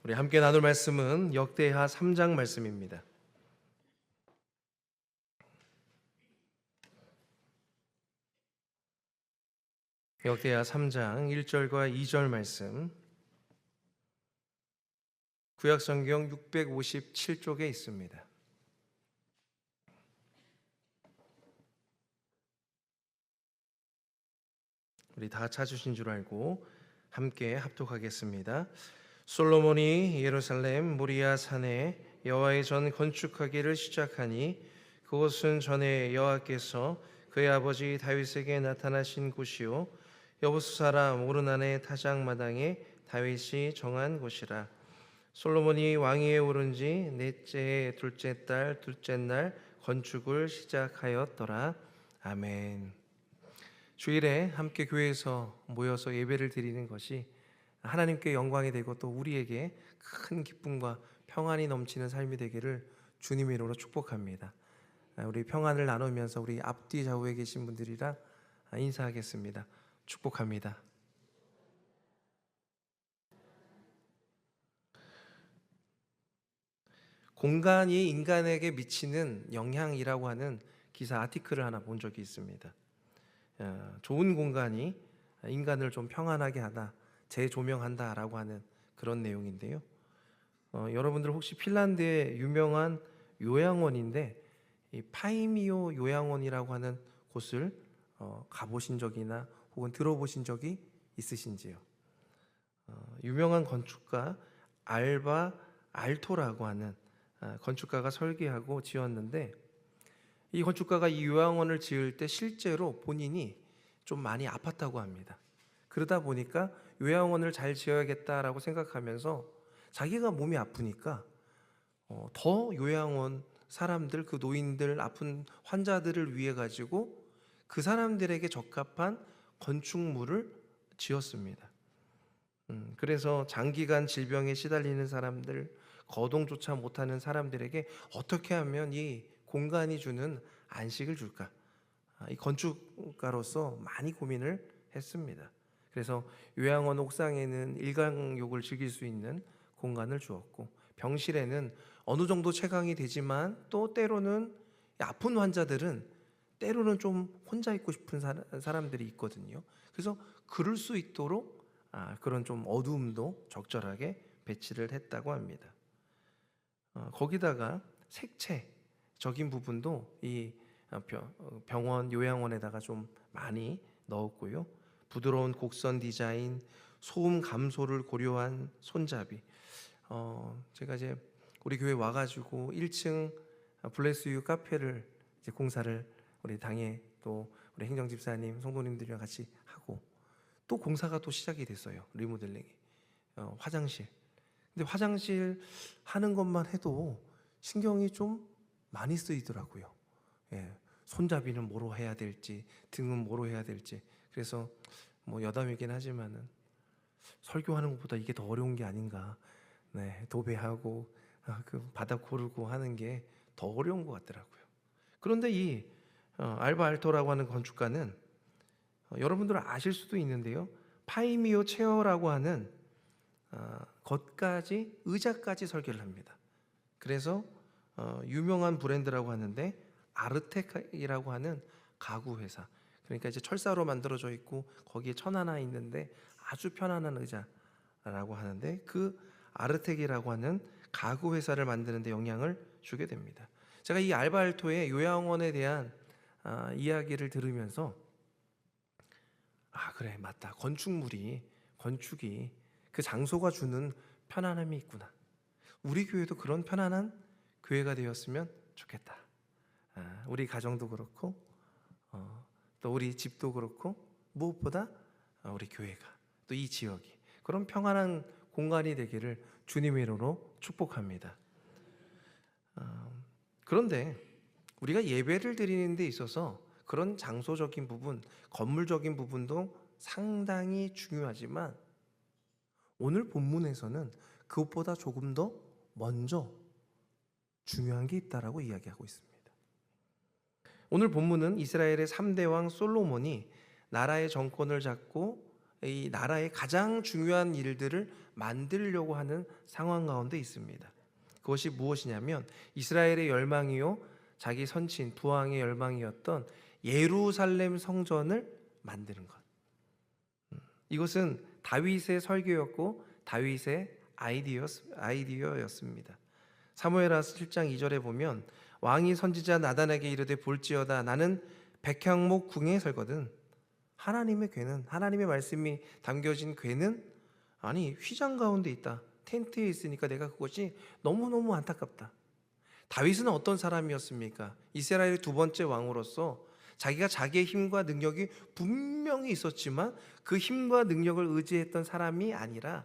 우리 함께 나눌 말씀은 역대하 3장 말씀입니다. 역대하 3장 1절과 2절 말씀, 구약성경 657쪽에 있습니다. 우리 다 찾으신 줄 알고 함께 합독하겠습니다. 솔로몬이 예루살렘 모리아 산에 여호와의 전 건축하기를 시작하니 그곳은 전에 여호와께서 그의 아버지 다윗에게 나타나신 곳이요 여부수 사람 오르난의 타작마당에 다윗이 정한 곳이라. 솔로몬이 왕위에 오른 지 넷째 해 둘째 달 둘째 날 건축을 시작하였더라. 아멘. 주일에 함께 교회에서 모여서 예배를 드리는 것이 하나님께 영광이 되고 또 우리에게 큰 기쁨과 평안이 넘치는 삶이 되기를 주님의 이름으로 축복합니다. 우리 평안을 나누면서 우리 앞뒤 좌우에 계신 분들이랑 인사하겠습니다. 축복합니다. 공간이 인간에게 미치는 영향이라고 하는 기사 아티클을 하나 본 적이 있습니다. 좋은 공간이 인간을 좀 평안하게 하다, 재조명한다라고 하는 그런 내용인데요. 여러분들 혹시 핀란드의 유명한 요양원인데 이 파이미오 요양원이라고 하는 곳을 가보신 적이나 혹은 들어보신 적이 있으신지요? 유명한 건축가 알바 알토라고 하는 건축가가 설계하고 지었는데, 이 건축가가 이 요양원을 지을 때 실제로 본인이 좀 많이 아팠다고 합니다. 그러다 보니까 요양원을 잘 지어야겠다라고 생각하면서 자기가 몸이 아프니까 더 요양원 사람들, 그 노인들, 아픈 환자들을 위해 가지고 그 사람들에게 적합한 건축물을 지었습니다. 그래서 장기간 질병에 시달리는 사람들, 거동조차 못하는 사람들에게 어떻게 하면 이 공간이 주는 안식을 줄까? 이 건축가로서 많이 고민을 했습니다. 그래서 요양원 옥상에는 일광욕을 즐길 수 있는 공간을 주었고, 병실에는 어느 정도 채광이 되지만 또 때로는 아픈 환자들은 때로는 좀 혼자 있고 싶은 사람들이 있거든요. 그래서 그럴 수 있도록 그런 좀 어두움도 적절하게 배치를 했다고 합니다. 거기다가 색채적인 부분도 이 병원 요양원에다가 좀 많이 넣었고요. 부드러운 곡선 디자인, 소음 감소를 고려한 손잡이. 제가 이제 우리 교회 와가지고 1층 블레스 유 카페를 이제 공사를 우리 당에 또 우리 행정집사님, 성도님들이랑 같이 하고, 또 공사가 또 시작이 됐어요. 리모델링이. 화장실. 근데 화장실 하는 것만 해도 신경이 좀 많이 쓰이더라고요. 손잡이는 뭐로 해야 될지, 등은 뭐로 해야 될지. 그래서 뭐 여담이긴 하지만은 설교하는 것보다 이게 더 어려운 게 아닌가. 도배하고 그 바닥 고르고 하는 게 더 어려운 것 같더라고요. 그런데 이 알바 알토라고 하는 건축가는 여러분들은 아실 수도 있는데요, 파이미오 체어라고 하는 것까지, 의자까지 설계를 합니다. 그래서 유명한 브랜드라고 하는데 아르텍이라고 하는 가구 회사, 그러니까 이제 철사로 만들어져 있고 거기에 천 하나 있는데 아주 편안한 의자라고 하는데, 그 아르텍이라고 하는 가구 회사를 만드는 데 영향을 주게 됩니다. 제가 이 알바알토의 요양원에 대한 이야기를 들으면서 그래, 맞다, 건축이 그 장소가 주는 편안함이 있구나. 우리 교회도 그런 편안한 교회가 되었으면 좋겠다. 우리 가정도 그렇고 또 우리 집도 그렇고, 무엇보다 우리 교회가, 또 이 지역이 그런 평안한 공간이 되기를 주님의 이름으로 축복합니다. 그런데 우리가 예배를 드리는 데 있어서 그런 장소적인 부분, 건물적인 부분도 상당히 중요하지만 오늘 본문에서는 그것보다 조금 더 먼저 중요한 게 있다라고 이야기하고 있습니다. 오늘 본문은 이스라엘의 3대 왕 솔로몬이 나라의 정권을 잡고 이 나라의 가장 중요한 일들을 만들려고 하는 상황 가운데 있습니다. 그것이 무엇이냐면 이스라엘의 열망이요 자기 선친 부왕의 열망이었던 예루살렘 성전을 만드는 것. 이것은 다윗의 설계였고 다윗의 아이디어였습니다. 사무엘하서 7장 2절에 보면 왕이 선지자 나단에게 이르되 볼지어다 나는 백향목 궁에 설거든. 하나님의 궤는, 하나님의 말씀이 담겨진 궤는 아니 휘장 가운데 있다. 텐트에 있으니까 내가 그것이 너무너무 안타깝다. 다윗은 어떤 사람이었습니까? 이스라엘의 두 번째 왕으로서 자기가 자기의 힘과 능력이 분명히 있었지만 그 힘과 능력을 의지했던 사람이 아니라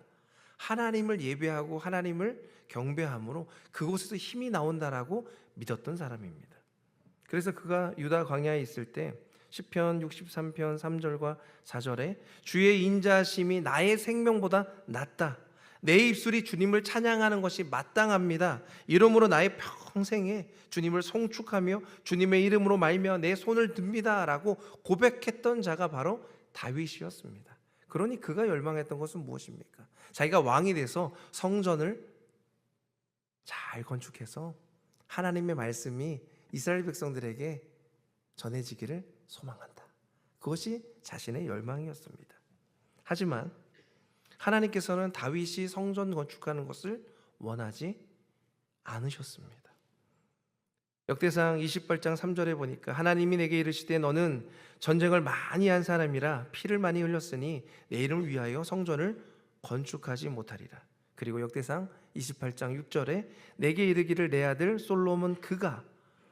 하나님을 예배하고 하나님을 경배함으로 그곳에서 힘이 나온다라고 믿었던 사람입니다. 그래서 그가 유다 광야에 있을 때 시편 63편 3절과 4절에 주의 인자하심이 나의 생명보다 낫다. 내 입술이 주님을 찬양하는 것이 마땅합니다. 이러므로 나의 평생에 주님을 송축하며 주님의 이름으로 말며 내 손을 듭니다 라고 고백했던 자가 바로 다윗이었습니다. 그러니 그가 열망했던 것은 무엇입니까? 자기가 왕이 돼서 성전을 잘 건축해서 하나님의 말씀이 이스라엘 백성들에게 전해지기를 소망한다. 그것이 자신의 열망이었습니다. 하지만 하나님께서는 다윗이 성전 건축하는 것을 원하지 않으셨습니다. 역대상 28장 3절에 보니까 하나님이 내게 이르시되 너는 전쟁을 많이 한 사람이라 피를 많이 흘렸으니 내 이름을 위하여 성전을 건축하지 못하리라. 그리고 역대상 28장 6절에 내게 이르기를 내 아들 솔로몬 그가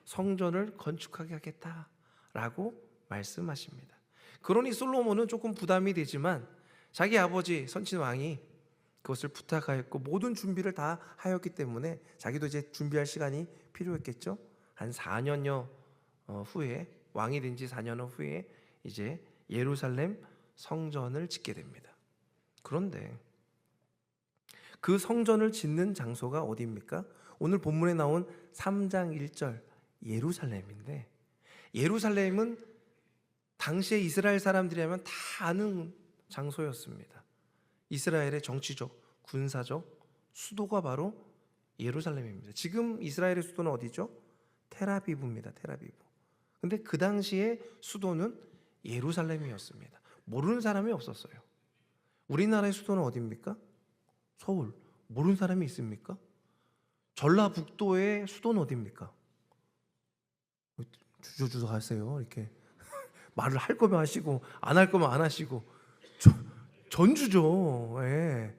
성전을 건축하게 하겠다라고 말씀하십니다. 그러니 솔로몬은 조금 부담이 되지만 자기 아버지 선친 왕이 그것을 부탁하였고 모든 준비를 다 하였기 때문에 자기도 이제 준비할 시간이 필요했겠죠. 한 4년여 후에 왕이 된 지 4년 후에 이제 예루살렘 성전을 짓게 됩니다. 그런데 그 성전을 짓는 장소가 어디입니까? 오늘 본문에 나온 3장 1절 예루살렘인데, 예루살렘은 당시에 이스라엘 사람들이라면 다 아는 장소였습니다. 이스라엘의 정치적, 군사적 수도가 바로 예루살렘입니다. 지금 이스라엘의 수도는 어디죠? 텔아비브입니다. 텔아비브. 근데 그 당시에 수도는 예루살렘이었습니다. 모르는 사람이 없었어요. 우리나라의 수도는 어디입니까? 서울. 모르는 사람이 있습니까? 전라북도의 수도는 어디입니까? 주저주저 하세요. 이렇게 말을 할 거면 하시고 안 할 거면 안 하시고. 전주죠. 예.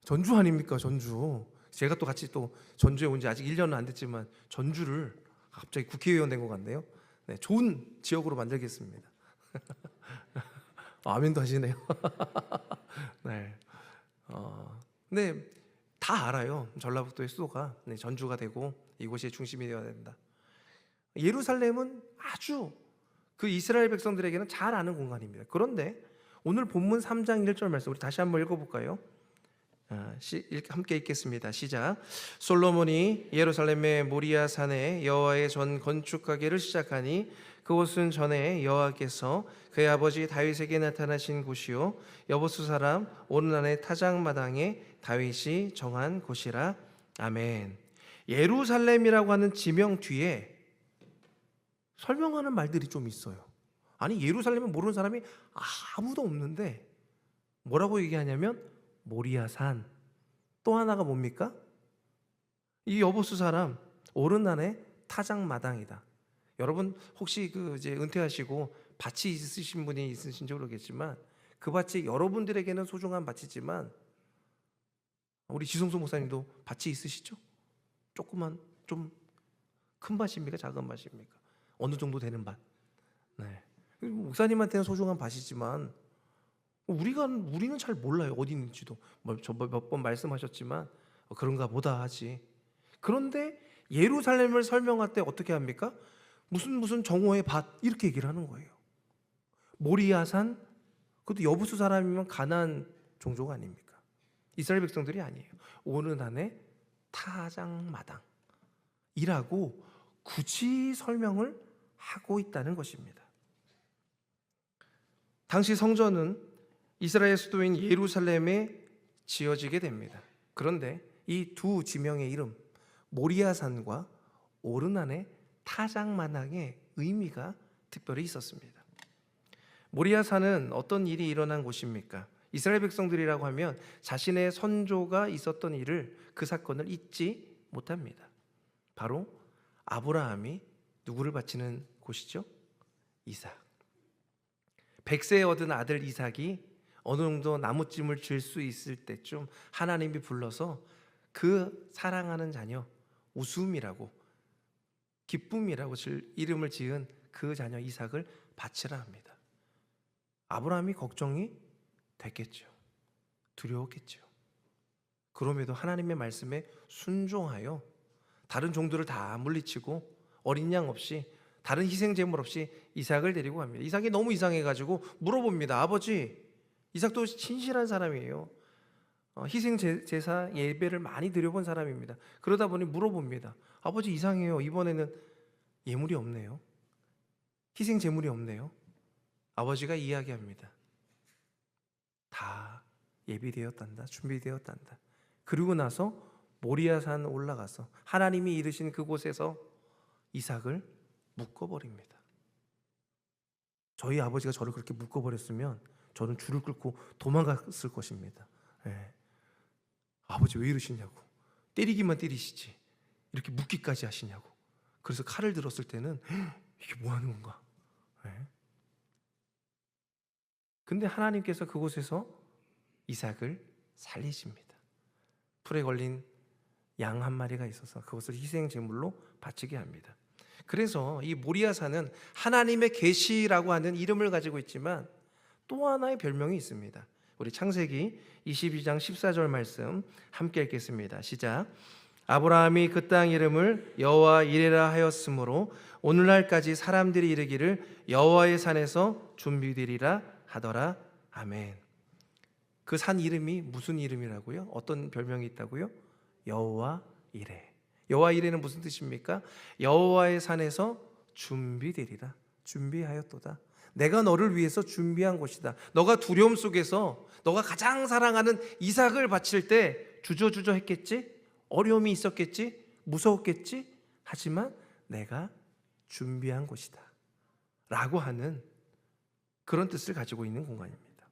전주 아닙니까? 전주. 제가 또 같이 또 전주에 온 지 아직 1년은 안 됐지만 전주를 갑자기 국회의원 된 것 같네요. 네, 좋은 지역으로 만들겠습니다. 아멘도 하시네요. 네. 근데 다 알아요. 전라북도의 수도가 전주가 되고 이곳이 중심이 되어야 된다. 예루살렘은 아주 그 이스라엘 백성들에게는 잘 아는 공간입니다. 그런데 오늘 본문 3장 1절 말씀 우리 다시 한번 읽어볼까요? 함께 읽겠습니다. 시작. 솔로몬이 예루살렘의 모리아 산에 여호와의 전 건축하기를 시작하니 그곳은 전에 여호와께서 그의 아버지 다윗에게 나타나신 곳이요 여보수 사람 오르난의 타작마당에 다윗이 정한 곳이라. 아멘. 예루살렘이라고 하는 지명 뒤에 설명하는 말들이 좀 있어요. 아니 예루살렘은 모르는 사람이 아무도 없는데 뭐라고 얘기하냐면 모리아산. 또 하나가 뭡니까? 이 여보수 사람 오르난의 타작마당이다. 여러분 혹시 그 이제 은퇴하시고 밭이 있으신 분이 있으신지 모르겠지만 그 밭이 여러분들에게는 소중한 밭이지만 우리 지성소 목사님도 밭이 있으시죠? 조그만 좀 큰 밭입니까? 작은 밭입니까? 어느 정도 되는 밭. 네. 목사님한테는 소중한 밭이지만 우리는 잘 몰라요. 어디 있는지도. 몇 번 말씀하셨지만 그런가 보다 하지. 그런데 예루살렘을 설명할 때 어떻게 합니까? 무슨 정오의 밭 이렇게 얘기를 하는 거예요. 모리아산, 그것도 여부수 사람이면 가나안 종족 아닙니까? 이스라엘 백성들이 아니에요. 오르난의 타작마당이라고 굳이 설명을 하고 있다는 것입니다. 당시 성전은 이스라엘 수도인 예루살렘에 지어지게 됩니다. 그런데 이 두 지명의 이름, 모리아산과 오르난의 타작마당의 의미가 특별히 있었습니다. 모리아산은 어떤 일이 일어난 곳입니까? 이스라엘 백성들이라고 하면 자신의 선조가 있었던 일을, 그 사건을 잊지 못합니다. 바로 아브라함이 누구를 바치는 곳이죠? 이삭. 100세에 얻은 아들 이삭이 어느 정도 나무찜을 질 수 있을 때쯤 하나님이 불러서 그 사랑하는 자녀, 웃음이라고, 기쁨이라고 이름을 지은 그 자녀 이삭을 바치라 합니다. 아브라함이 걱정이 됐겠죠. 두려웠겠죠. 그럼에도 하나님의 말씀에 순종하여 다른 종들을 다 물리치고 어린 양 없이, 다른 희생 제물 없이 이삭을 데리고 갑니다. 이삭이 너무 이상해가지고 물어봅니다. 아버지, 이삭도 신실한 사람이에요. 희생 제사 예배를 많이 드려본 사람입니다. 그러다 보니 물어봅니다. 아버지, 이상해요. 이번에는 예물이 없네요. 희생 제물이 없네요. 아버지가 이야기합니다. 다 예비되었단다. 준비되었단다. 그리고 나서 모리아산 올라가서 하나님이 이르신 그곳에서 이삭을 묶어버립니다. 저희 아버지가 저를 그렇게 묶어버렸으면 저는 줄을 끌고 도망갔을 것입니다. 예. 아버지 왜 이러시냐고. 때리기만 때리시지 이렇게 묶기까지 하시냐고. 그래서 칼을 들었을 때는 이게 뭐 하는 건가. 예. 근데 하나님께서 그곳에서 이삭을 살리십니다. 풀에 걸린 양 한 마리가 있어서 그것을 희생 제물로 바치게 합니다. 그래서 이 모리아산은 하나님의 계시라고 하는 이름을 가지고 있지만 또 하나의 별명이 있습니다. 우리 창세기 22장 14절 말씀 함께 읽겠습니다. 시작. 아브라함이 그 땅 이름을 여호와 이레라 하였으므로 오늘날까지 사람들이 이르기를 여호와의 산에서 준비되리라 하더라. 아멘. 그 산 이름이 무슨 이름이라고요? 어떤 별명이 있다고요? 여호와 이레. 여호와 이레는 무슨 뜻입니까? 여호와의 산에서 준비되리라. 준비하였도다. 내가 너를 위해서 준비한 곳이다. 너가 두려움 속에서 너가 가장 사랑하는 이삭을 바칠 때 주저주저 했겠지? 어려움이 있었겠지? 무서웠겠지? 하지만 내가 준비한 곳이다 라고 하는 그런 뜻을 가지고 있는 공간입니다.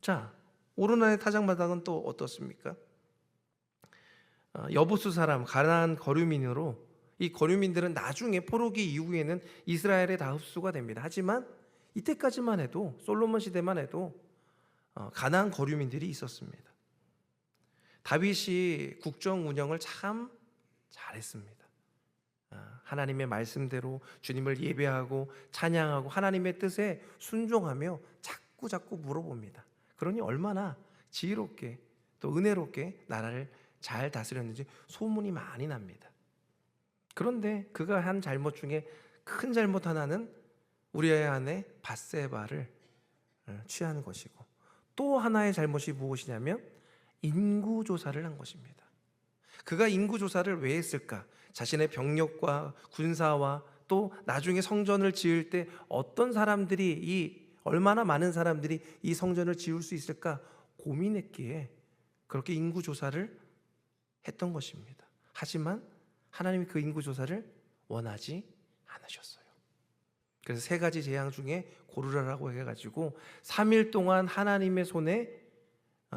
자, 오르난의 타작마당은 또 어떻습니까? 여부수 사람 가나안 거류민으로, 이 거류민들은 나중에 포로기 이후에는 이스라엘에 다 흡수가 됩니다. 하지만 이때까지만 해도, 솔로몬 시대만 해도 가나안 거류민들이 있었습니다. 다윗이 국정 운영을 참 잘했습니다. 하나님의 말씀대로 주님을 예배하고 찬양하고 하나님의 뜻에 순종하며 자꾸 물어봅니다. 그러니 얼마나 지혜롭게 또 은혜롭게 나라를 잘 다스렸는지 소문이 많이 납니다. 그런데 그가 한 잘못 중에 큰 잘못 하나는 우리아의 아내 밧세바를 취한 것이고, 또 하나의 잘못이 무엇이냐면 인구조사를 한 것입니다. 그가 인구조사를 왜 했을까? 자신의 병력과 군사와 또 나중에 성전을 지을 때 어떤 사람들이, 얼마나 많은 사람들이 이 성전을 지을 수 있을까 고민했기에 그렇게 인구조사를 했던 것입니다. 하지만 하나님이 그 인구조사를 원하지 않으셨어요. 그래서 세 가지 재앙 중에 고르라라고 해가지고 3일 동안 하나님의 손에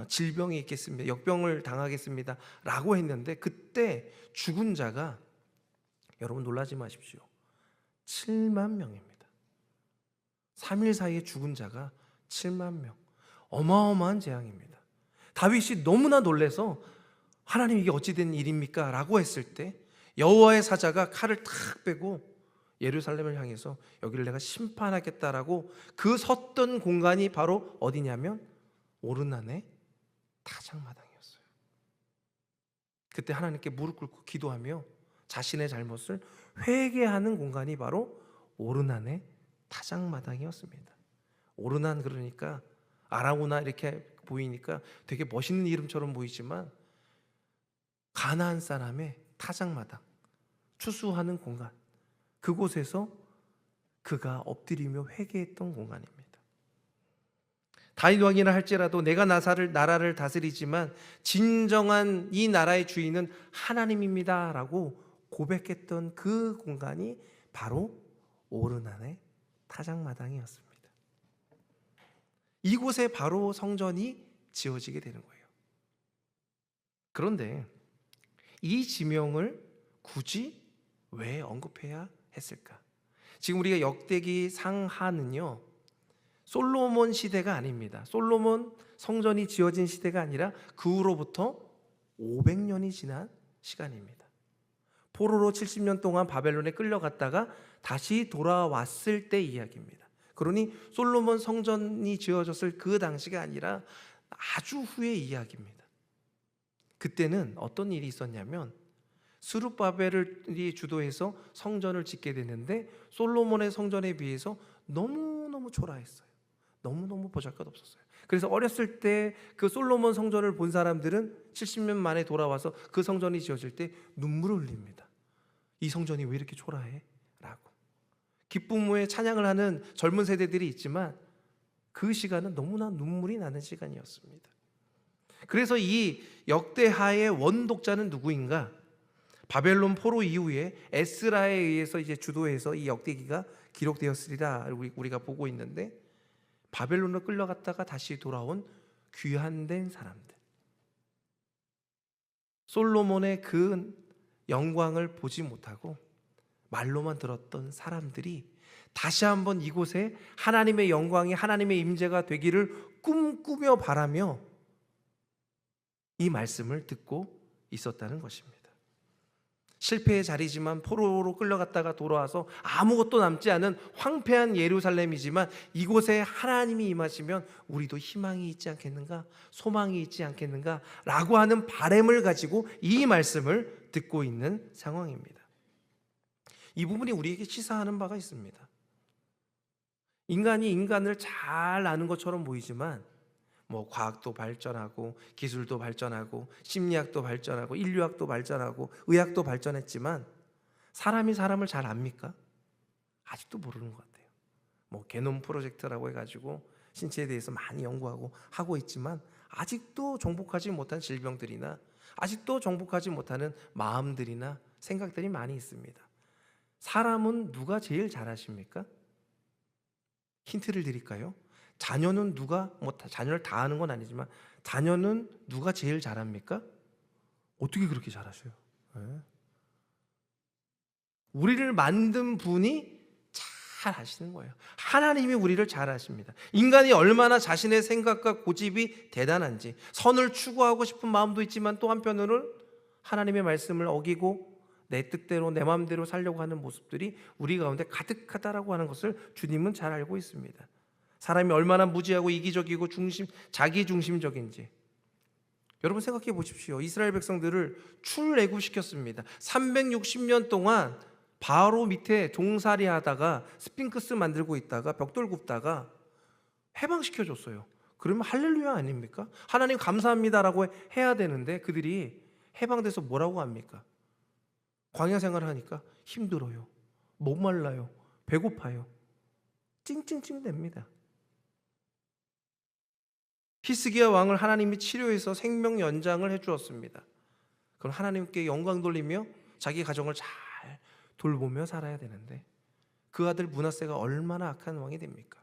질병이 있겠습니다. 역병을 당하겠습니다 라고 했는데, 그때 죽은 자가, 여러분 놀라지 마십시오, 7만 명입니다. 3일 사이에 죽은 자가 7만 명. 어마어마한 재앙입니다. 다윗이 너무나 놀라서 하나님 이게 어찌된 일입니까? 라고 했을 때 여호와의 사자가 칼을 탁 빼고 예루살렘을 향해서 여기를 내가 심판하겠다라고 그 섰던 공간이 바로 어디냐면 오르난의 타작마당이었어요. 그때 하나님께 무릎 꿇고 기도하며 자신의 잘못을 회개하는 공간이 바로 오르난의 타작마당이었습니다. 오르난, 그러니까 아라우나 이렇게 보이니까 되게 멋있는 이름처럼 보이지만 가나안 사람의 타작마당, 추수하는 공간, 그곳에서 그가 엎드리며 회개했던 공간입니다. 다윗 왕이라 할지라도 내가 나라를 다스리지만 진정한 이 나라의 주인은 하나님입니다 라고 고백했던 그 공간이 바로 오르난의 타작마당이었습니다. 이곳에 바로 성전이 지어지게 되는 거예요. 그런데 이 지명을 굳이 왜 언급해야 했을까? 지금 우리가 역대기 상하는요, 솔로몬 시대가 아닙니다. 솔로몬 성전이 지어진 시대가 아니라 그 후로부터 500년이 지난 시간입니다. 포로로 70년 동안 바벨론에 끌려갔다가 다시 돌아왔을 때 이야기입니다. 그러니 솔로몬 성전이 지어졌을 그 당시가 아니라 아주 후의 이야기입니다. 그때는 어떤 일이 있었냐면 스룹바벨이 주도해서 성전을 짓게 되는데 솔로몬의 성전에 비해서 너무너무 초라했어요. 너무너무 보잘것없었어요. 그래서 어렸을 때 그 솔로몬 성전을 본 사람들은 70년 만에 돌아와서 그 성전이 지어질 때 눈물을 흘립니다. 이 성전이 왜 이렇게 초라해? 라고. 기쁨 후에 찬양을 하는 젊은 세대들이 있지만 그 시간은 너무나 눈물이 나는 시간이었습니다. 그래서 이 역대하의 원독자는 누구인가? 바벨론 포로 이후에 에스라에 의해서 이제 주도해서 이 역대기가 기록되었으리라 우리가 보고 있는데, 바벨론으로 끌려갔다가 다시 돌아온 귀환된 사람들, 솔로몬의 그 영광을 보지 못하고 말로만 들었던 사람들이 다시 한번 이곳에 하나님의 영광이, 하나님의 임재가 되기를 꿈꾸며 바라며 이 말씀을 듣고 있었다는 것입니다. 실패의 자리지만 포로로 끌려갔다가 돌아와서 아무것도 남지 않은 황폐한 예루살렘이지만 이곳에 하나님이 임하시면 우리도 희망이 있지 않겠는가, 소망이 있지 않겠는가 라고 하는 바람을 가지고 이 말씀을 듣고 있는 상황입니다. 이 부분이 우리에게 시사하는 바가 있습니다. 인간이 인간을 잘 아는 것처럼 보이지만 과학도 발전하고 기술도 발전하고 심리학도 발전하고 인류학도 발전하고 의학도 발전했지만 사람이 사람을 잘 압니까? 아직도 모르는 것 같아요. 게놈 프로젝트라고 해가지고 신체에 대해서 많이 연구하고 하고 있지만 아직도 정복하지 못한 질병들이나 아직도 정복하지 못하는 마음들이나 생각들이 많이 있습니다. 사람은 누가 제일 잘 아십니까? 힌트를 드릴까요? 자녀는 자녀를 다 아는 건 아니지만 자녀는 누가 제일 잘합니까? 어떻게 그렇게 잘하셔요? 네. 우리를 만든 분이 잘 아시는 거예요. 하나님이 우리를 잘 아십니다. 인간이 얼마나 자신의 생각과 고집이 대단한지, 선을 추구하고 싶은 마음도 있지만 또 한편으로는 하나님의 말씀을 어기고 내 뜻대로 내 마음대로 살려고 하는 모습들이 우리 가운데 가득하다라고 하는 것을 주님은 잘 알고 있습니다. 사람이 얼마나 무지하고 이기적이고 자기 중심적인지 여러분 생각해 보십시오. 이스라엘 백성들을 출애굽시켰습니다. 360년 동안 바로 밑에 종살이 하다가 스핑크스 만들고 있다가 벽돌 굽다가 해방시켜줬어요. 그러면 할렐루야 아닙니까? 하나님 감사합니다라고 해야 되는데 그들이 해방돼서 뭐라고 합니까? 광야 생활을 하니까 힘들어요, 목말라요, 배고파요, 찡찡찡 됩니다. 히스기야 왕을 하나님이 치료해서 생명 연장을 해주었습니다. 그럼 하나님께 영광 돌리며 자기 가정을 잘 돌보며 살아야 되는데 그 아들 므낫세가 얼마나 악한 왕이 됩니까?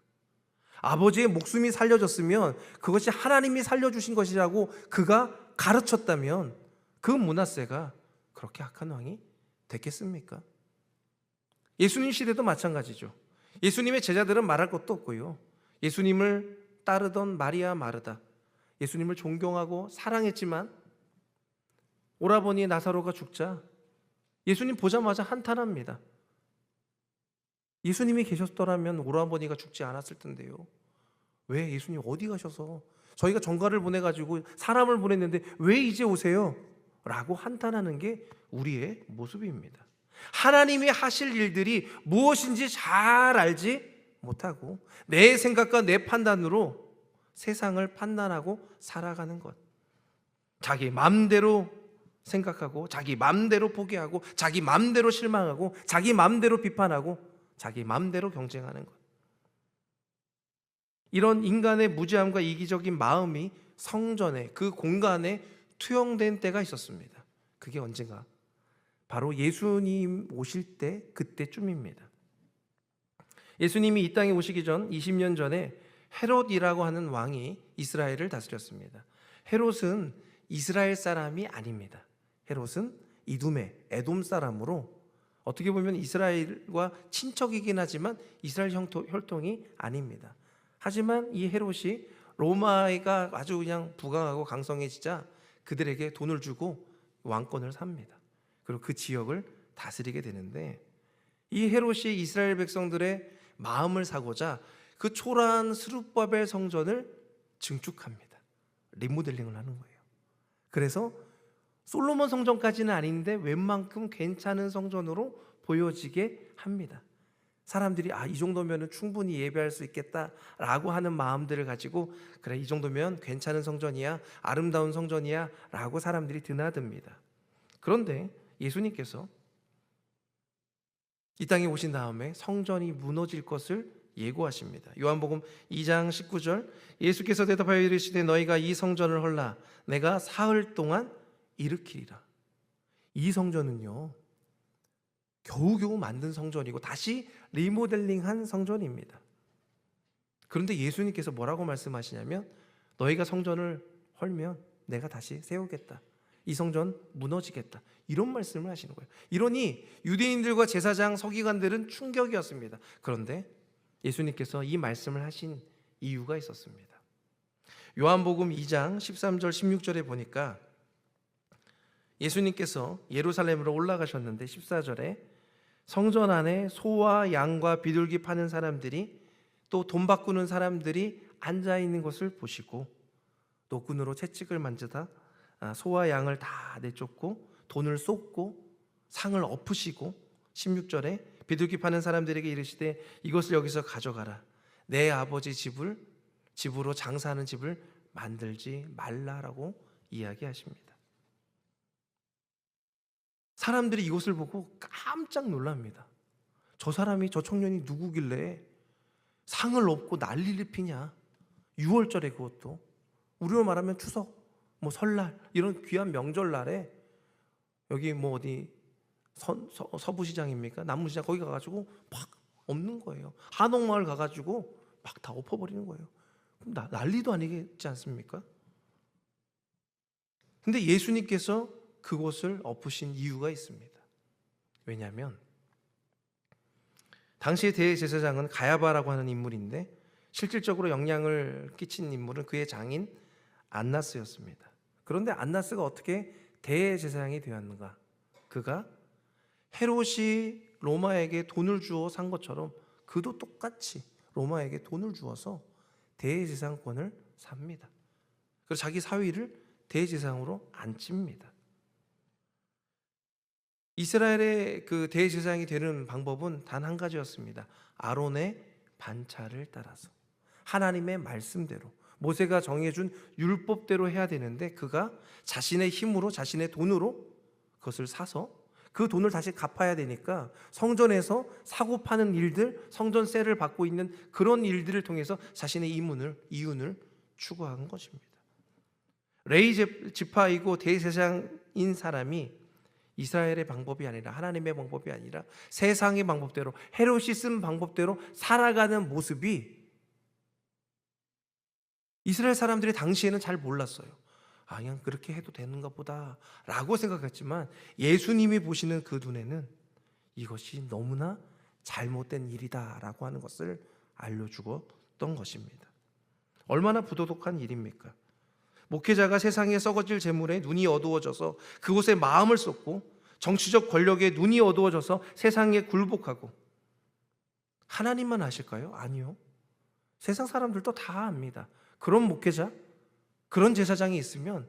아버지의 목숨이 살려졌으면 그것이 하나님이 살려주신 것이라고 그가 가르쳤다면 그 므낫세가 그렇게 악한 왕이 됐겠습니까? 예수님 시대도 마찬가지죠. 예수님의 제자들은 말할 것도 없고요. 예수님을 따르던 마리아 마르다, 예수님을 존경하고 사랑했지만 오라버니 나사로가 죽자 예수님 보자마자 한탄합니다. 예수님이 계셨더라면 오라버니가 죽지 않았을 텐데요. 왜 예수님 어디 가셔서 저희가 전가를 보내가지고 사람을 보냈는데 왜 이제 오세요? 라고 한탄하는 게 우리의 모습입니다. 하나님이 하실 일들이 무엇인지 잘 알지 못하고 내 생각과 내 판단으로 세상을 판단하고 살아가는 것, 자기 마음대로 생각하고 자기 마음대로 포기하고 자기 마음대로 실망하고 자기 마음대로 비판하고 자기 마음대로 경쟁하는 것, 이런 인간의 무지함과 이기적인 마음이 성전에, 그 공간에 투영된 때가 있었습니다. 그게 언젠가? 바로 예수님 오실 때, 그때쯤입니다. 예수님이 이 땅에 오시기 전 20년 전에 헤롯이라고 하는 왕이 이스라엘을 다스렸습니다. 헤롯은 이스라엘 사람이 아닙니다. 헤롯은 이두메, 에돔 사람으로 어떻게 보면 이스라엘과 친척이긴 하지만 이스라엘 혈통이 아닙니다. 하지만 이 헤롯이 로마가 아주 그냥 부강하고 강성해지자 그들에게 돈을 주고 왕권을 삽니다. 그리고 그 지역을 다스리게 되는데, 이 헤롯이 이스라엘 백성들의 마음을 사고자 그 초라한 스룹바벨 성전을 증축합니다. 리모델링을 하는 거예요. 그래서 솔로몬 성전까지는 아닌데 웬만큼 괜찮은 성전으로 보여지게 합니다. 사람들이 이 정도면 충분히 예배할 수 있겠다라고 하는 마음들을 가지고, 그래, 이 정도면 괜찮은 성전이야, 아름다운 성전이야 라고 사람들이 드나듭니다. 그런데 예수님께서 이 땅에 오신 다음에 성전이 무너질 것을 예고하십니다. 요한복음 2장 19절, 예수께서 대답하여 이르시되 너희가 이 성전을 헐라 내가 사흘 동안 일으키리라. 이 성전은요, 겨우겨우 만든 성전이고 다시 리모델링한 성전입니다. 그런데 예수님께서 뭐라고 말씀하시냐면, 너희가 성전을 헐면 내가 다시 세우겠다, 이 성전 무너지겠다, 이런 말씀을 하시는 거예요. 이러니 유대인들과 제사장, 서기관들은 충격이었습니다. 그런데 예수님께서 이 말씀을 하신 이유가 있었습니다. 요한복음 2장 13절 16절에 보니까 예수님께서 예루살렘으로 올라가셨는데 14절에 성전 안에 소와 양과 비둘기 파는 사람들이, 또 돈 바꾸는 사람들이 앉아 있는 것을 보시고 노끈으로 채찍을 만지다 소와 양을 다 내쫓고 돈을 쏟고 상을 엎으시고, 16절에 비둘기 파는 사람들에게 이르시되 이것을 여기서 가져가라, 내 아버지 집으로 장사하는 집을 만들지 말라라고 이야기하십니다. 사람들이 이것을 보고 깜짝 놀랍니다. 저 사람이, 저 청년이 누구길래 상을 엎고 난리를 피냐, 6월절에, 그것도 우리로 말하면 추석, 설날, 이런 귀한 명절날에 여기 어디 서부시장입니까? 남부시장, 거기 가가지고 막 엎는 거예요. 한옥마을 가가지고 막 다 엎어버리는 거예요. 그럼 난리도 아니겠지 않습니까? 근데 예수님께서 그곳을 엎으신 이유가 있습니다. 왜냐하면 당시의 대제사장은 가야바라고 하는 인물인데, 실질적으로 영향을 끼친 인물은 그의 장인 안나스였습니다. 그런데 안나스가 어떻게 대제사장이 되었는가? 그가 헤롯이 로마에게 돈을 주어 산 것처럼 그도 똑같이 로마에게 돈을 주어서 대제사장권을 삽니다. 그래서 자기 사위를 대제사장으로 앉힙니다. 이스라엘의 그 대제사장이 되는 방법은 단 한 가지였습니다. 아론의 반차를 따라서 하나님의 말씀대로, 모세가 정해준 율법대로 해야 되는데, 그가 자신의 힘으로, 자신의 돈으로 그것을 사서 그 돈을 다시 갚아야 되니까 성전에서 사고 파는 일들, 성전세를 받고 있는 그런 일들을 통해서 자신의 이윤을 추구한 것입니다. 레위 지파이고 대제사장인 사람이 이스라엘의 방법이 아니라, 하나님의 방법이 아니라 세상의 방법대로, 헤롯이 쓴 방법대로 살아가는 모습이 이스라엘 사람들이 당시에는 잘 몰랐어요. 그냥 그렇게 해도 되는가 보다 라고 생각했지만, 예수님이 보시는 그 눈에는 이것이 너무나 잘못된 일이다 라고 하는 것을 알려주었던 것입니다. 얼마나 부도덕한 일입니까? 목회자가 세상에 썩어질 재물에 눈이 어두워져서 그곳에 마음을 쏟고, 정치적 권력에 눈이 어두워져서 세상에 굴복하고, 하나님만 아실까요? 아니요. 세상 사람들도 다 압니다. 그런 목회자, 그런 제사장이 있으면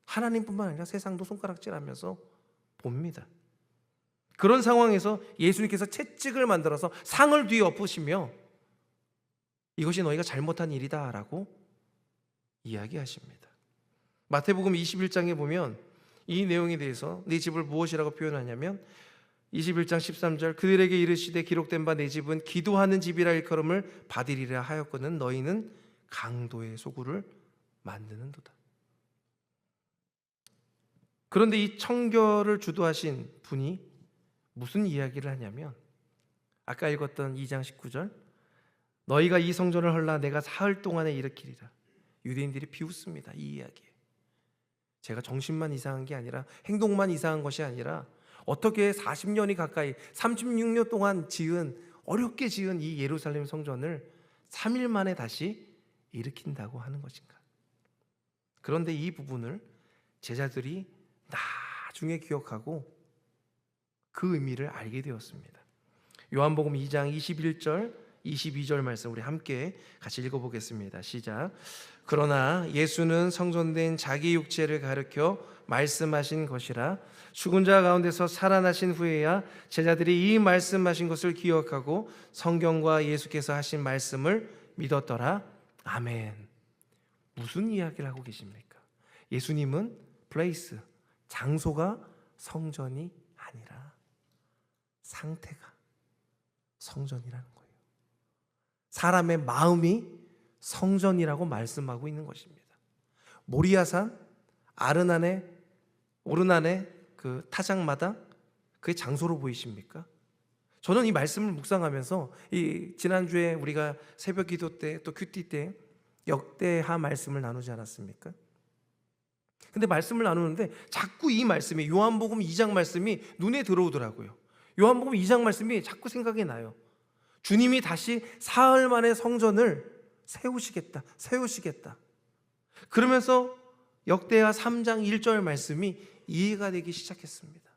하나님뿐만 아니라 세상도 손가락질하면서 봅니다. 그런 상황에서 예수님께서 채찍을 만들어서 상을 뒤에 엎으시며 이것이 너희가 잘못한 일이다 라고 이야기하십니다. 마태복음 21장에 보면 이 내용에 대해서 네 집을 무엇이라고 표현하냐면, 21장 13절 그들에게 이르시되 기록된 바 내 집은 기도하는 집이라 일컬음을 받으리라 하였거든 너희는 강도의 소굴을 만드는도다. 그런데 이 청결을 주도하신 분이 무슨 이야기를 하냐면 아까 읽었던 2장 19절 너희가 이 성전을 헐라 내가 사흘 동안에 일으키리라. 유대인들이 비웃습니다. 이 이야기에. 제가 정신만 이상한 게 아니라 행동만 이상한 것이 아니라 어떻게 40년이 가까이 36년 동안 어렵게 지은 이 예루살렘 성전을 3일 만에 다시 일으킨다고 하는 것인가. 그런데 이 부분을 제자들이 나중에 기억하고 그 의미를 알게 되었습니다. 요한복음 2장 21절 22절 말씀 우리 함께 같이 읽어보겠습니다. 시작. 그러나 예수는 성전된 자기 육체를 가리켜 말씀하신 것이라 죽은 자 가운데서 살아나신 후에야 제자들이 이 말씀하신 것을 기억하고 성경과 예수께서 하신 말씀을 믿었더라. 아멘. 무슨 이야기를 하고 계십니까? 예수님은 플레이스, 장소가 성전이 아니라 상태가 성전이라는 거예요. 사람의 마음이 성전이라고 말씀하고 있는 것입니다. 모리아산, 오르난의 그 타작마당, 그게 장소로 보이십니까? 저는 이 말씀을 묵상하면서 지난주에 우리가 새벽 기도 때 또 큐티 때 역대하 말씀을 나누지 않았습니까? 근데 말씀을 나누는데 자꾸 이 말씀이 요한복음 2장 말씀이 눈에 들어오더라고요. 요한복음 2장 말씀이 자꾸 생각이 나요. 주님이 다시 사흘 만에 성전을 세우시겠다. 그러면서 역대하 3장 1절 말씀이 이해가 되기 시작했습니다.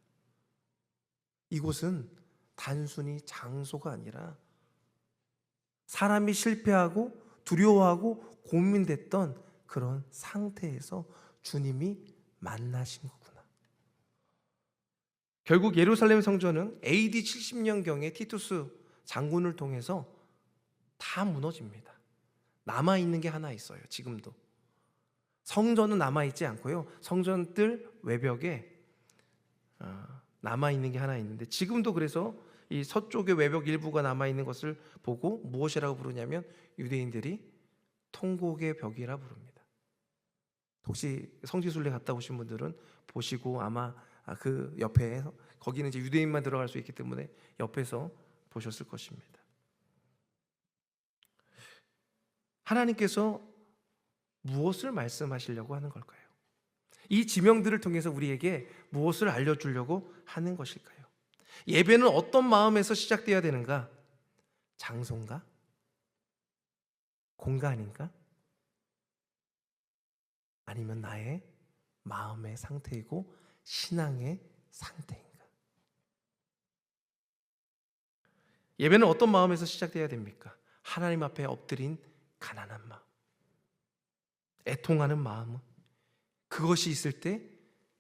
이곳은 단순히 장소가 아니라 사람이 실패하고 두려워하고 고민됐던 그런 상태에서 주님이 만나신 거구나. 결국 예루살렘 성전은 AD 70년경에 티투스 장군을 통해서 다 무너집니다. 남아있는 게 하나 있어요. 지금도 성전은 남아있지 않고요, 성전 뜰 외벽에 남아있는 게 하나 있는데 지금도 그래서 이 서쪽의 외벽 일부가 남아있는 것을 보고 무엇이라고 부르냐면 유대인들이 통곡의 벽이라 부릅니다. 혹시 성지순례 갔다 오신 분들은 보시고 아마 그 옆에 거기는 이제 유대인만 들어갈 수 있기 때문에 옆에서 보셨을 것입니다. 하나님께서 무엇을 말씀하시려고 하는 걸까요? 이 지명들을 통해서 우리에게 무엇을 알려주려고 하는 것일까요? 예배는 어떤 마음에서 시작되어야 되는가? 장소인가? 공간인가? 아니면 나의 마음의 상태이고 신앙의 상태인가? 예배는 어떤 마음에서 시작되어야 됩니까? 하나님 앞에 엎드린 가난한 마음, 애통하는 마음, 그것이 있을 때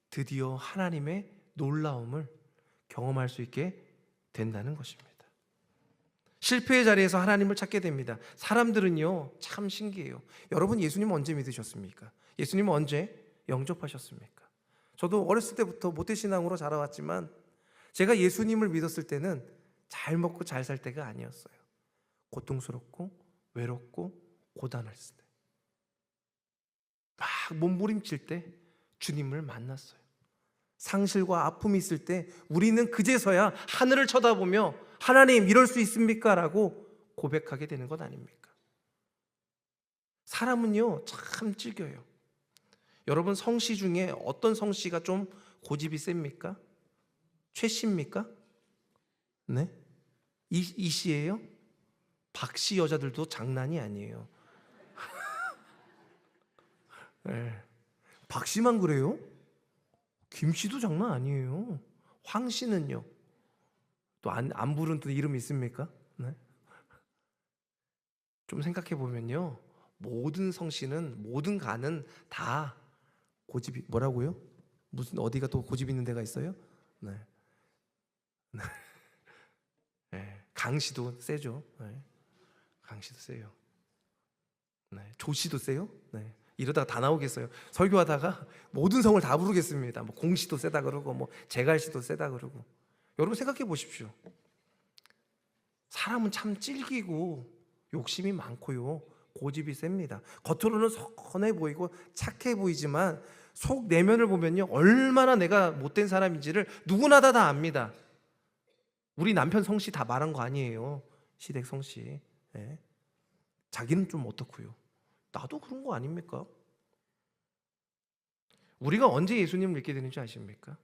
드디어 하나님의 놀라움을 경험할 수 있게 된다는 것입니다. 실패의 자리에서 하나님을 찾게 됩니다. 사람들은요 참 신기해요. 여러분 예수님 언제 믿으셨습니까? 예수님 언제 영접하셨습니까? 저도 어렸을 때부터 모태신앙으로 자라왔지만 제가 예수님을 믿었을 때는 잘 먹고 잘 살 때가 아니었어요. 고통스럽고 외롭고 고단했을 때, 막 몸부림칠 때 주님을 만났어요. 상실과 아픔이 있을 때 우리는 그제서야 하늘을 쳐다보며 하나님 이럴 수 있습니까? 라고 고백하게 되는 것 아닙니까? 사람은요 참 찔겨요. 여러분 성씨 중에 어떤 성씨가 좀 고집이 셉니까? 최씨입니까? 네? 이 씨예요? 박씨 여자들도 장난이 아니에요. 네. 박씨만 그래요? 김씨도 장난 아니에요. 황씨는요? 또 안 부른 또 이름 있습니까? 네? 좀 생각해 보면요, 모든 성씨는 모든 가는 다 고집이 뭐라고요? 무슨 어디가 또 고집 있는 데가 있어요? 네. 네. 강씨도 세죠. 네. 강씨도 세요. 네. 조씨도 세요. 네. 이러다가 다 나오겠어요. 설교하다가 모든 성을 다 부르겠습니다. 뭐 공씨도 세다 그러고 뭐 재갈씨도 세다 그러고. 여러분 생각해 보십시오. 사람은 참 찔기고 욕심이 많고요, 고집이 셉니다. 겉으로는 선해 보이고 착해 보이지만 속 내면을 보면요, 얼마나 내가 못된 사람인지를 누구나 다 압니다. 우리 남편 성씨 다 말한 거 아니에요. 시댁 성씨. 네. 자기는 좀 어떻고요? 나도 그런 거 아닙니까? 우리가 언제 예수님을 믿게 되는지 아십니까?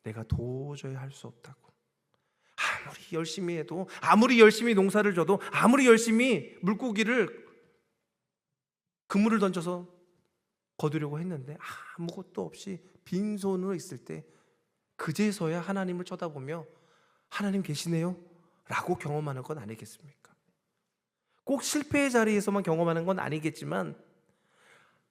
내가 도저히 할 수 없다고, 아무리 열심히 해도, 아무리 열심히 농사를 져도, 아무리 열심히 물고기를 그물을 던져서 거두려고 했는데 아무것도 없이 빈손으로 있을 때, 그제서야 하나님을 쳐다보며 하나님 계시네요 라고 경험하는 건 아니겠습니까? 꼭 실패의 자리에서만 경험하는 건 아니겠지만,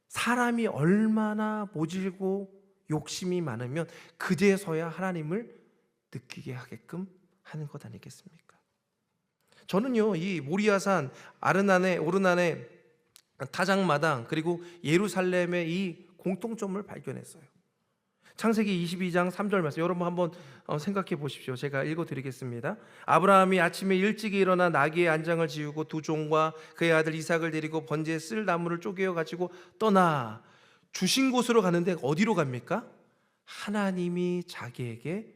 사람이 얼마나 모질고 욕심이 많으면 그제서야 하나님을 느끼게 하게끔 하는 것 아니겠습니까? 저는요, 이 모리아산, 오르난의 타작마당, 그리고 예루살렘의 이 공통점을 발견했어요. 창세기 22장 3절 말씀, 여러분 한번 생각해 보십시오. 제가 읽어드리겠습니다. 아브라함이 아침에 일찍이 일어나 나귀의 안장을 지우고 두 종과 그의 아들 이삭을 데리고 번제에 쓸 나무를 쪼개어 가지고 떠나 주신 곳으로 가는데, 어디로 갑니까? 하나님이 자기에게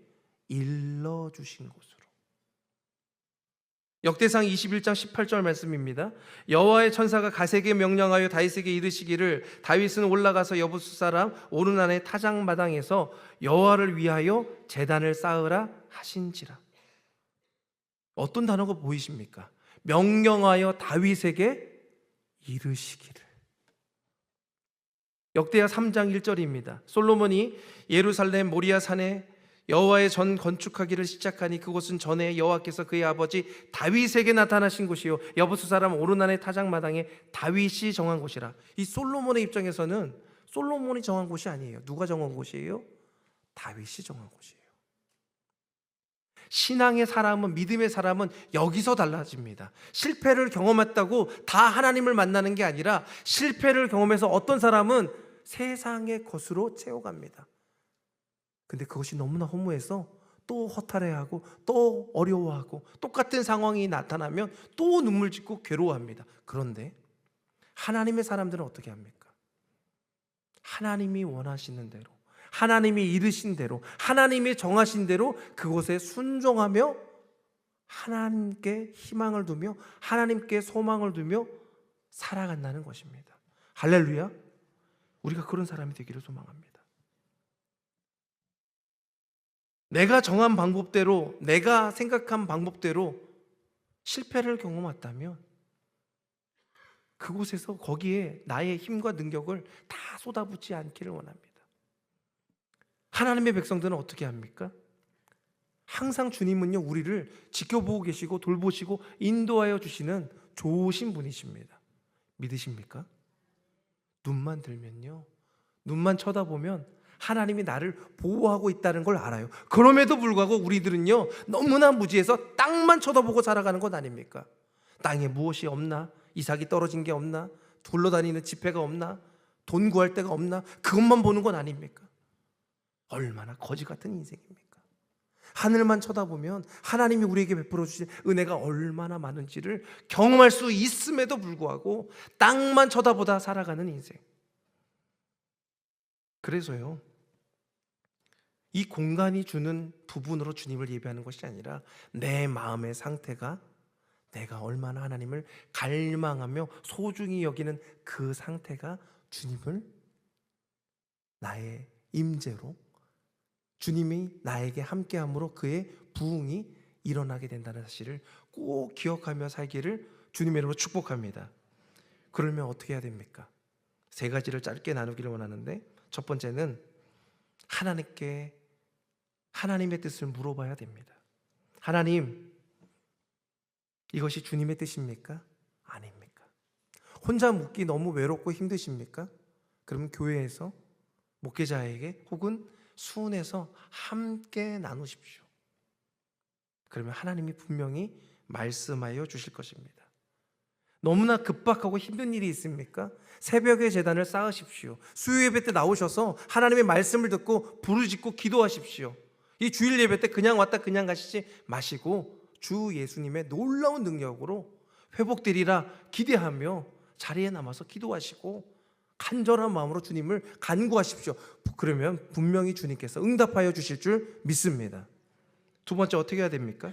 일러주신 곳으로. 역대상 21장 18절 말씀입니다. 여호와의 천사가 갓에게 명령하여 다윗에게 이르시기를, 다윗은 올라가서 여부수 사람 오르난의 타작마당에서 여호와를 위하여 제단을 쌓으라 하신지라. 어떤 단어가 보이십니까? 명령하여 다윗에게 이르시기를. 역대하 3장 1절입니다. 솔로몬이 예루살렘 모리아산에 여호와의 전 건축하기를 시작하니 그곳은 전에 여호와께서 그의 아버지 다윗에게 나타나신 곳이요 여부수 사람 오르난의 타작마당에 다윗이 정한 곳이라. 이 솔로몬의 입장에서는 솔로몬이 정한 곳이 아니에요. 누가 정한 곳이에요? 다윗이 정한 곳이에요. 신앙의 사람은, 믿음의 사람은 여기서 달라집니다. 실패를 경험했다고 다 하나님을 만나는 게 아니라, 실패를 경험해서 어떤 사람은 세상의 것으로 채워갑니다. 근데 그것이 너무나 허무해서 또 허탈해하고 또 어려워하고, 똑같은 상황이 나타나면 또 눈물 짓고 괴로워합니다. 그런데 하나님의 사람들은 어떻게 합니까? 하나님이 원하시는 대로, 하나님이 이르신 대로, 하나님이 정하신 대로 그곳에 순종하며 하나님께 희망을 두며 하나님께 소망을 두며 살아간다는 것입니다. 할렐루야. 우리가 그런 사람이 되기를 소망합니다. 내가 정한 방법대로, 내가 생각한 방법대로 실패를 경험했다면 그곳에서 거기에 나의 힘과 능력을 다 쏟아붓지 않기를 원합니다. 하나님의 백성들은 어떻게 합니까? 항상 주님은요, 우리를 지켜보고 계시고 돌보시고 인도하여 주시는 좋으신 분이십니다. 믿으십니까? 눈만 들면요, 눈만 쳐다보면 하나님이 나를 보호하고 있다는 걸 알아요. 그럼에도 불구하고 우리들은요, 너무나 무지해서 땅만 쳐다보고 살아가는 것 아닙니까? 땅에 무엇이 없나? 이삭이 떨어진 게 없나? 굴러다니는 지폐가 없나? 돈 구할 데가 없나? 그것만 보는 건 아닙니까? 얼마나 거지 같은 인생입니까? 하늘만 쳐다보면 하나님이 우리에게 베풀어 주신 은혜가 얼마나 많은지를 경험할 수 있음에도 불구하고 땅만 쳐다보다 살아가는 인생. 그래서요, 이 공간이 주는 부분으로 주님을 예배하는 것이 아니라, 내 마음의 상태가, 내가 얼마나 하나님을 갈망하며 소중히 여기는 그 상태가 주님을 나의 임재로, 주님이 나에게 함께함으로 그의 부흥이 일어나게 된다는 사실을 꼭 기억하며 살기를 주님의 이름으로 축복합니다. 그러면 어떻게 해야 됩니까? 세 가지를 짧게 나누기를 원하는데, 첫 번째는 하나님께 하나님의 뜻을 물어봐야 됩니다. 하나님, 이것이 주님의 뜻입니까? 아닙니까? 혼자 묵기 너무 외롭고 힘드십니까? 그러면 교회에서 목회자에게 혹은 수훈에서 함께 나누십시오. 그러면 하나님이 분명히 말씀하여 주실 것입니다. 너무나 급박하고 힘든 일이 있습니까? 새벽에 제단을 쌓으십시오. 수요 예배 때 나오셔서 하나님의 말씀을 듣고 부르짖고 기도하십시오. 이 주일 예배 때 그냥 왔다 그냥 가시지 마시고 주 예수님의 놀라운 능력으로 회복되리라 기대하며 자리에 남아서 기도하시고 간절한 마음으로 주님을 간구하십시오. 그러면 분명히 주님께서 응답하여 주실 줄 믿습니다. 두 번째, 어떻게 해야 됩니까?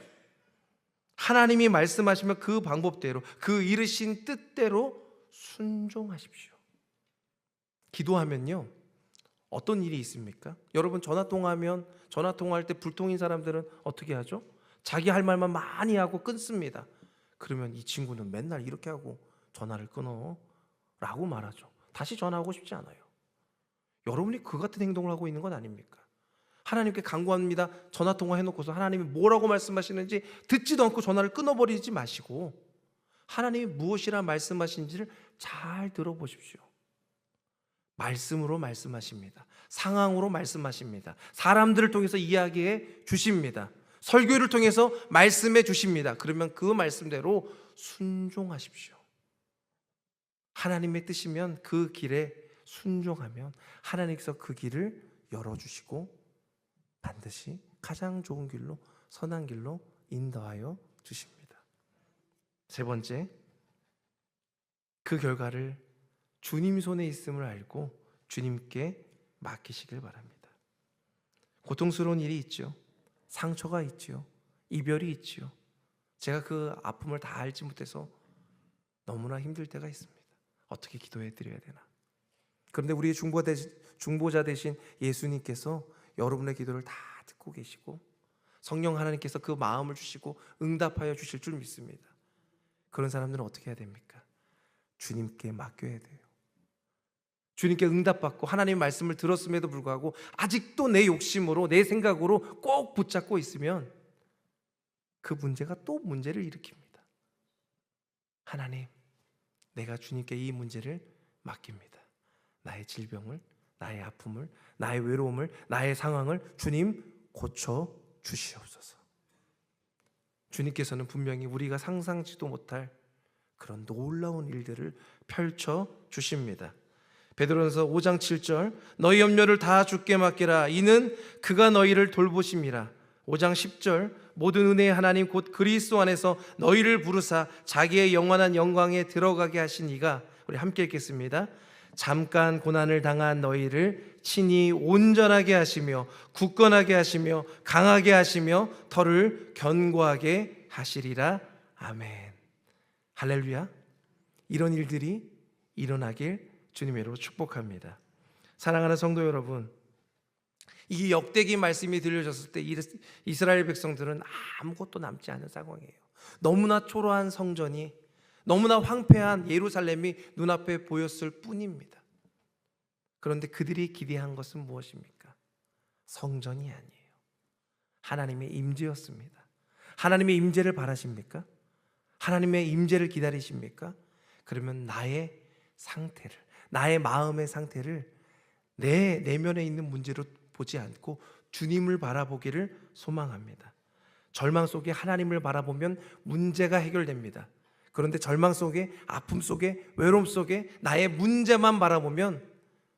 하나님이 말씀하시면 그 방법대로, 그 이르신 뜻대로 순종하십시오. 기도하면요, 어떤 일이 있습니까? 여러분, 전화통화할 때 불통인 사람들은 어떻게 하죠? 자기 할 말만 많이 하고 끊습니다. 그러면 이 친구는 맨날 이렇게 하고 전화를 끊어 라고 말하죠. 다시 전화하고 싶지 않아요. 여러분이 그 같은 행동을 하고 있는 건 아닙니까? 하나님께 간구합니다. 전화통화 해놓고서 하나님이 뭐라고 말씀하시는지 듣지도 않고 전화를 끊어버리지 마시고 하나님이 무엇이라 말씀하시는지를 잘 들어보십시오. 말씀으로 말씀하십니다. 상황으로 말씀하십니다. 사람들을 통해서 이야기해 주십니다. 설교를 통해서 말씀해 주십니다. 그러면 그 말씀대로 순종하십시오. 하나님의 뜻이면 그 길에 순종하면 하나님께서 그 길을 열어주시고 반드시 가장 좋은 길로, 선한 길로 인도하여 주십니다. 세 번째, 그 결과를 주님 손에 있음을 알고 주님께 맡기시길 바랍니다. 고통스러운 일이 있죠. 상처가 있죠. 이별이 있죠. 제가 그 아픔을 다 알지 못해서 너무나 힘들 때가 있습니다. 어떻게 기도해 드려야 되나? 그런데 우리의 중보자 되신 예수님께서 여러분의 기도를 다 듣고 계시고 성령 하나님께서 그 마음을 주시고 응답하여 주실 줄 믿습니다. 그런 사람들은 어떻게 해야 됩니까? 주님께 맡겨야 돼요. 주님께 응답받고 하나님의 말씀을 들었음에도 불구하고 아직도 내 욕심으로, 내 생각으로 꼭 붙잡고 있으면 그 문제가 또 문제를 일으킵니다. 하나님, 내가 주님께 이 문제를 맡깁니다. 나의 질병을, 나의 아픔을, 나의 외로움을, 나의 상황을 주님 고쳐 주시옵소서. 주님께서는 분명히 우리가 상상지도 못할 그런 놀라운 일들을 펼쳐 주십니다. 베드로전서 5장 7절, 너희 염려를 다 주께 맡기라. 이는 그가 너희를 돌보심이라. 5장 10절, 모든 은혜의 하나님 곧 그리스도 안에서 너희를 부르사 자기의 영원한 영광에 들어가게 하신 이가, 우리 함께 읽겠습니다. 잠깐 고난을 당한 너희를 친히 온전하게 하시며 굳건하게 하시며 강하게 하시며 터를 견고하게 하시리라. 아멘. 할렐루야. 이런 일들이 일어나길 주님의 이름으로 축복합니다. 사랑하는 성도 여러분, 이 역대기 말씀이 들려졌을 때 이스라엘 백성들은 아무것도 남지 않은 상황이에요. 너무나 초라한 성전이, 너무나 황폐한 예루살렘이 눈앞에 보였을 뿐입니다. 그런데 그들이 기대한 것은 무엇입니까? 성전이 아니에요. 하나님의 임재였습니다. 하나님의 임재를 바라십니까? 하나님의 임재를 기다리십니까? 그러면 나의 상태를, 나의 마음의 상태를 내 내면에 있는 문제로 보지 않고 주님을 바라보기를 소망합니다. 절망 속에 하나님을 바라보면 문제가 해결됩니다. 그런데 절망 속에, 아픔 속에, 외로움 속에 나의 문제만 바라보면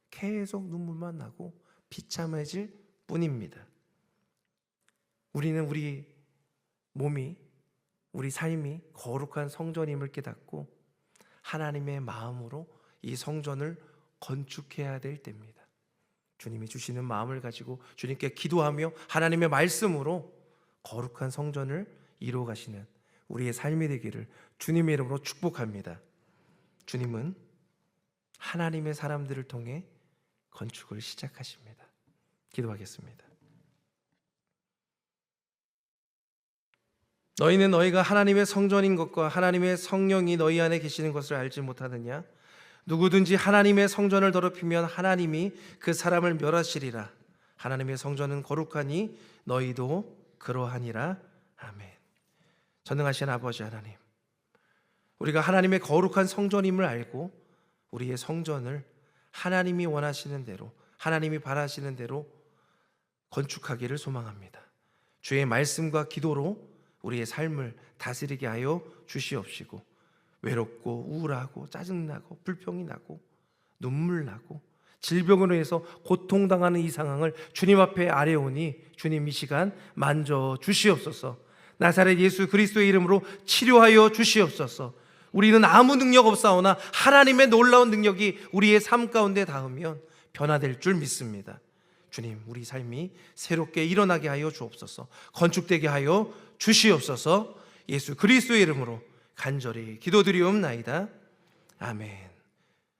계속 눈물만 나고 비참해질 뿐입니다. 우리는 우리 몸이, 우리 삶이 거룩한 성전임을 깨닫고 하나님의 마음으로 이 성전을 건축해야 될 때입니다. 주님이 주시는 마음을 가지고 주님께 기도하며 하나님의 말씀으로 거룩한 성전을 이루어 가시는 우리의 삶이 되기를 주님의 이름으로 축복합니다. 주님은 하나님의 사람들을 통해 건축을 시작하십니다. 기도하겠습니다. 너희는 너희가 하나님의 성전인 것과 하나님의 성령이 너희 안에 계시는 것을 알지 못하느냐? 누구든지 하나님의 성전을 더럽히면 하나님이 그 사람을 멸하시리라. 하나님의 성전은 거룩하니 너희도 그러하니라. 아멘. 전능하신 아버지 하나님, 우리가 하나님의 거룩한 성전임을 알고 우리의 성전을 하나님이 원하시는 대로, 하나님이 바라시는 대로 건축하기를 소망합니다. 주의 말씀과 기도로 우리의 삶을 다스리게 하여 주시옵시고, 외롭고 우울하고 짜증나고 불평이 나고 눈물 나고 질병으로 인해서 고통당하는 이 상황을 주님 앞에 아뢰오니 주님 이 시간 만져 주시옵소서. 나사렛 예수 그리스도의 이름으로 치료하여 주시옵소서. 우리는 아무 능력 없사오나 하나님의 놀라운 능력이 우리의 삶 가운데 닿으면 변화될 줄 믿습니다. 주님, 우리 삶이 새롭게 일어나게 하여 주옵소서. 건축되게 하여 주시옵소서. 예수 그리스도의 이름으로 간절히 기도드리옵나이다. 아멘.